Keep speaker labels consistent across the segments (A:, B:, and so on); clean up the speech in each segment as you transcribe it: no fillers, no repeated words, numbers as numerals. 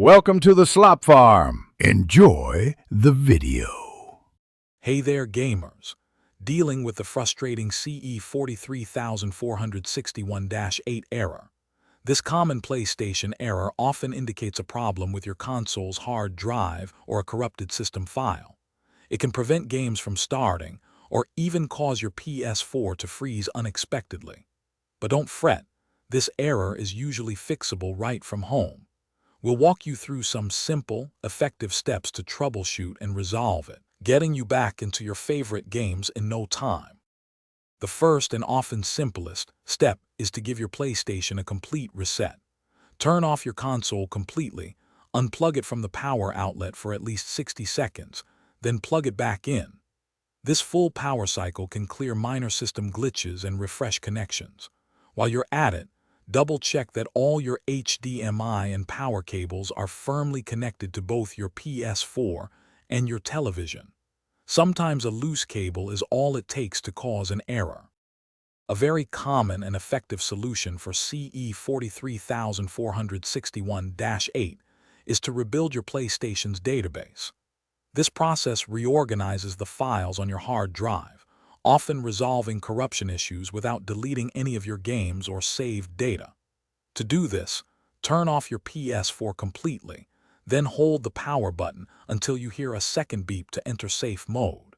A: Welcome to the Slop Farm. Enjoy the video.
B: Hey there, gamers. Dealing with the frustrating CE-43461-8 error. This common PlayStation error often indicates a problem with your console's hard drive or a corrupted system file. It can prevent games from starting or even cause your PS4 to freeze unexpectedly. But don't fret, this error is usually fixable right from home. We'll walk you through some simple, effective steps to troubleshoot and resolve it, getting you back into your favorite games in no time. The first and often simplest step is to give your PlayStation a complete reset. Turn off your console completely, unplug it from the power outlet for at least 60 seconds, then plug it back in. This full power cycle can clear minor system glitches and refresh connections. While you're at it, double-check that all your HDMI and power cables are firmly connected to both your PS4 and your television. Sometimes a loose cable is all it takes to cause an error. A very common and effective solution for CE-43461-8 is to rebuild your PlayStation's database. This process reorganizes the files on your hard drive, often resolving corruption issues without deleting any of your games or saved data. To do this, turn off your PS4 completely, then hold the power button until you hear a second beep to enter safe mode.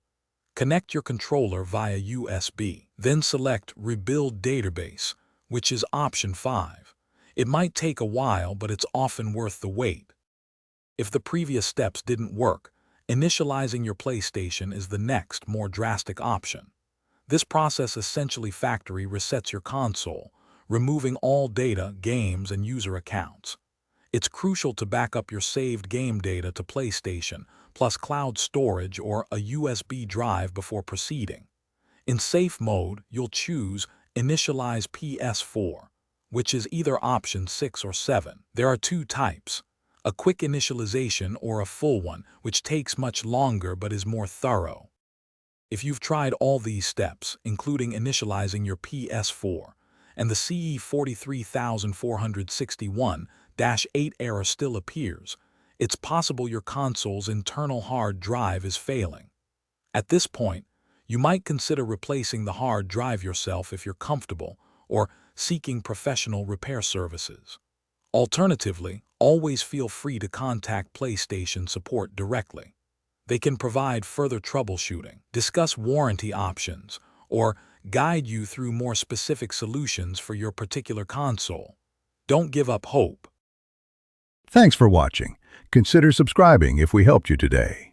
B: Connect your controller via USB, then select Rebuild Database, which is option 5. It might take a while, but it's often worth the wait. If the previous steps didn't work, initializing your PlayStation is the next, more drastic option. This process essentially factory resets your console, removing all data, games, and user accounts. It's crucial to back up your saved game data to PlayStation, plus cloud storage or a USB drive before proceeding. In safe mode, you'll choose Initialize PS4, which is either option 6 or 7. There are two types: a quick initialization or a full one, which takes much longer but is more thorough. If you've tried all these steps, including initializing your PS4, and the CE-43461-8 error still appears, it's possible your console's internal hard drive is failing. At this point, you might consider replacing the hard drive yourself if you're comfortable, or seeking professional repair services. Alternatively, always feel free to contact PlayStation support directly. They can provide further troubleshooting, discuss warranty options, or guide you through more specific solutions for your particular console. Don't give up hope.
A: Thanks for watching. Consider subscribing if we helped you today.